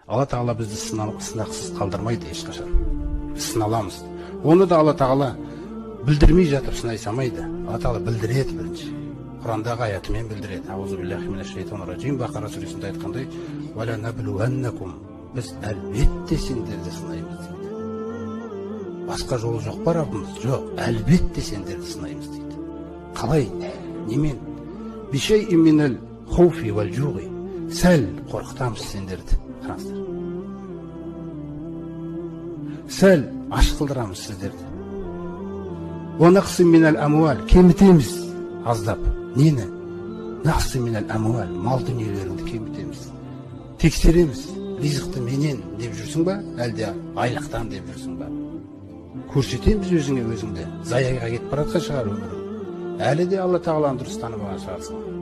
Алла Тағала бізді сынақсыз қалдырмайды ешқашан. Біз сыналамыз. Оны да Алла Тағала білдірмей жатып сынай салмайды. Алла Тағала білдіреді бірінші. Құрандағы аятымен білдіреді. Аузу биллахи минаш шайтанир раджим. Бақара сүресінде айтқандай, «Вала наблуаннакум». Біз әлбетте сендерді сынаймыз дейді. Басқа жолы жоқ па Раббымыз? Жоқ, әлбетте сендерді сынаймыз дейді. Қалай? Немен? Бишейин минал хауфи вал жуғи. Сәл қорқытамыз сендерді. Қараңыздар. Сәл аш қылдырамыз сіздерді. Уанақси минал амуал. Кемітеміз аздап. Нені? Нақси минал амуал. Мал дүниелеріңді кемітеміз. Тексереміз. Ризықты менен деп жүрсің ба? Әлде айлықтан деп жүрсің ба? Көрсетеміз өзіңе өзіңді. Заяға кетіп баратқан шығар өмірің. Әлі де Алла Тағаланы дұрыс танымаған шығарсың.